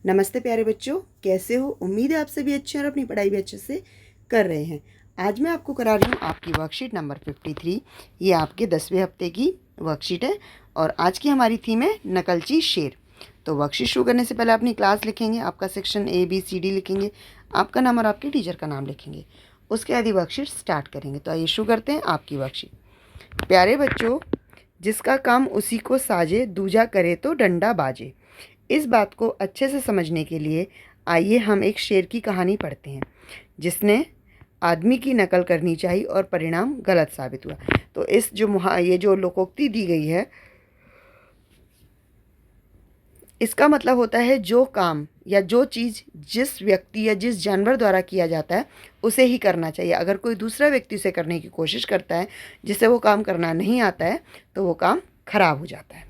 नमस्ते प्यारे बच्चों, कैसे हो? उम्मीद है आप सभी अच्छे हैं और अपनी पढ़ाई भी अच्छे से कर रहे हैं। आज मैं आपको करा रही हूँ आपकी वर्कशीट नंबर 53। ये आपके 10वें हफ्ते की वर्कशीट है और आज की हमारी थीम है नकलची शेर। तो वर्कशीट शुरू करने से पहले अपनी क्लास लिखेंगे, आपका सेक्शन ABCD लिखेंगे, आपका नाम और आपके टीचर का नाम लिखेंगे। उसके बाद ही वर्कशीट स्टार्ट करेंगे। तो आइए शुरू करते हैं आपकी वर्कशीट। प्यारे बच्चों, जिसका काम उसी को साजे, दूजा करे तो डंडा बाजे। इस बात को अच्छे से समझने के लिए आइए हम एक शेर की कहानी पढ़ते हैं जिसने आदमी की नकल करनी चाहिए और परिणाम गलत साबित हुआ। तो ये जो लोकोक्ति दी गई है, इसका मतलब होता है जो काम या जो चीज़ जिस व्यक्ति या जिस जानवर द्वारा किया जाता है उसे ही करना चाहिए। अगर कोई दूसरा व्यक्ति उसे करने की कोशिश करता है जिसे वो काम करना नहीं आता है तो वो काम खराब हो जाता है।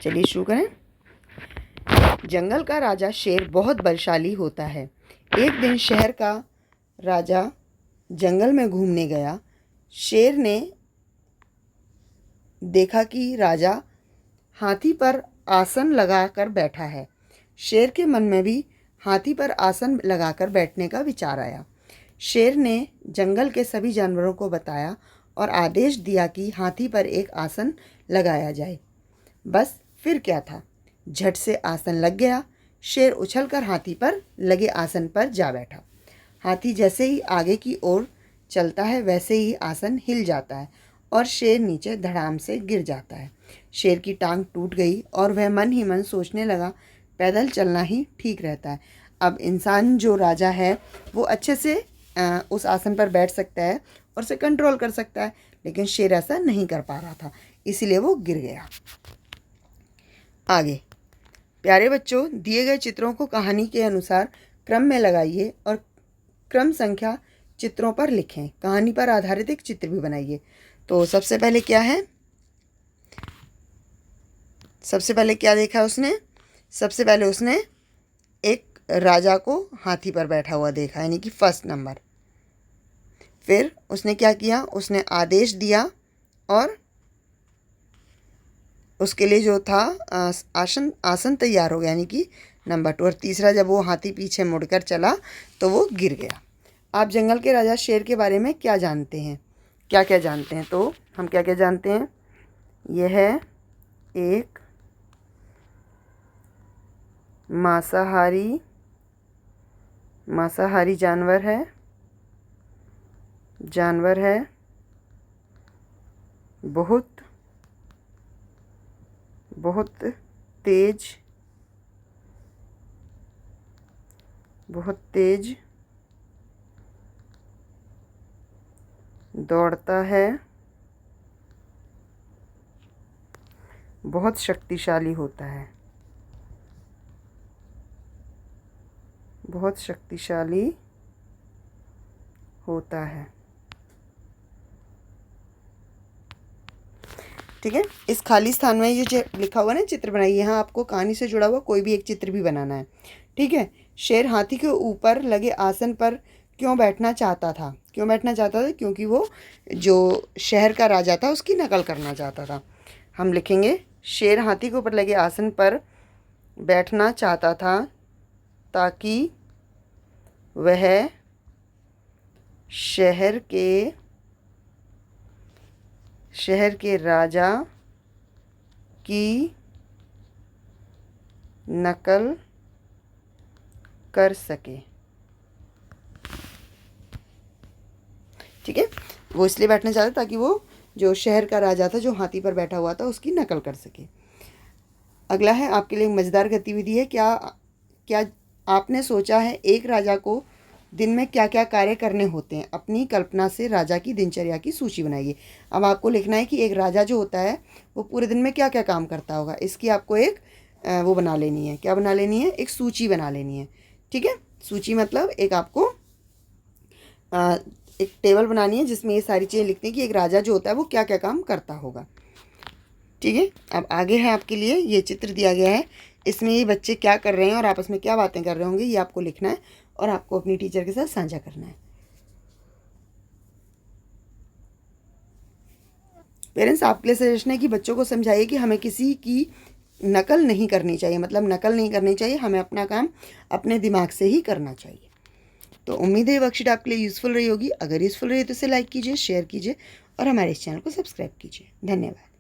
चलिए शुरू करें। जंगल का राजा शेर बहुत बलशाली होता है। एक दिन शहर का राजा जंगल में घूमने गया। शेर ने देखा कि राजा हाथी पर आसन लगाकर बैठा है। शेर के मन में भी हाथी पर आसन लगाकर बैठने का विचार आया। शेर ने जंगल के सभी जानवरों को बताया और आदेश दिया कि हाथी पर एक आसन लगाया जाए। बस फिर क्या था, झट से आसन लग गया। शेर उछलकर हाथी पर लगे आसन पर जा बैठा। हाथी जैसे ही आगे की ओर चलता है वैसे ही आसन हिल जाता है और शेर नीचे धड़ाम से गिर जाता है। शेर की टांग टूट गई और वह मन ही मन सोचने लगा, पैदल चलना ही ठीक रहता है। अब इंसान जो राजा है वो अच्छे से उस आसन पर बैठ सकता है और उसे कंट्रोल कर सकता है, लेकिन शेर ऐसा नहीं कर पा रहा था, इसीलिए वो गिर गया। आगे प्यारे बच्चों, दिए गए चित्रों को कहानी के अनुसार क्रम में लगाइए और क्रम संख्या चित्रों पर लिखें। कहानी पर आधारित एक चित्र भी बनाइए। तो सबसे पहले क्या है, सबसे पहले क्या देखा उसने? सबसे पहले उसने एक राजा को हाथी पर बैठा हुआ देखा, यानी कि फर्स्ट नंबर। फिर उसने क्या किया, उसने आदेश दिया और उसके लिए जो था आसन तैयार हो गया, यानी कि नंबर 2। और तीसरा, जब वो हाथी पीछे मुड़कर चला तो वो गिर गया। आप जंगल के राजा शेर के बारे में क्या जानते हैं? क्या क्या जानते हैं? तो हम क्या क्या जानते हैं? यह एक मांसाहारी जानवर है। बहुत तेज दौड़ता है, बहुत शक्तिशाली होता है। ठीक है। इस खाली स्थान में ये जो लिखा हुआ ना, चित्र बनाइए। यहाँ आपको कहानी से जुड़ा हुआ कोई भी एक चित्र भी बनाना है। ठीक है। शेर हाथी के ऊपर लगे आसन पर क्यों बैठना चाहता था? क्योंकि वो जो शहर का राजा था उसकी नकल करना चाहता था। हम लिखेंगे, शेर हाथी के ऊपर लगे आसन पर बैठना चाहता था ताकि वह शहर के राजा की नकल कर सके। ठीक है। वो इसलिए बैठना चाहता ताकि वो जो शहर का राजा था जो हाथी पर बैठा हुआ था उसकी नकल कर सके। अगला है आपके लिए मज़ेदार गतिविधि है। क्या आपने सोचा है एक राजा को दिन में क्या क्या कार्य करने होते हैं? अपनी कल्पना से राजा की दिनचर्या की सूची बनाइए। अब आपको लिखना है कि एक राजा जो होता है वो पूरे दिन में क्या क्या काम करता होगा। इसकी आपको एक वो बना लेनी है। क्या बना लेनी है? एक सूची बना लेनी है। ठीक है। सूची मतलब एक आपको एक टेबल बनानी है जिसमें ये सारी चीज़ें लिखनी है कि एक राजा जो होता है वो क्या क्या काम करता होगा। ठीक है। अब आगे है आपके लिए ये चित्र दिया गया है, इसमें ये बच्चे क्या कर रहे हैं और आपस में क्या बातें कर रहे होंगे, ये आपको लिखना है और आपको अपनी टीचर के साथ साझा करना है। पेरेंट्स, आपके लिए सजेशन है कि बच्चों को समझाइए कि हमें किसी की नकल नहीं करनी चाहिए, मतलब नकल नहीं करनी चाहिए, हमें अपना काम अपने दिमाग से ही करना चाहिए। तो उम्मीद है ये वर्कशीट आपके लिए यूज़फुल रही होगी। अगर यूज़फुल रही है तो इसे लाइक कीजिए, शेयर कीजिए और हमारे इस चैनल को सब्सक्राइब कीजिए। धन्यवाद।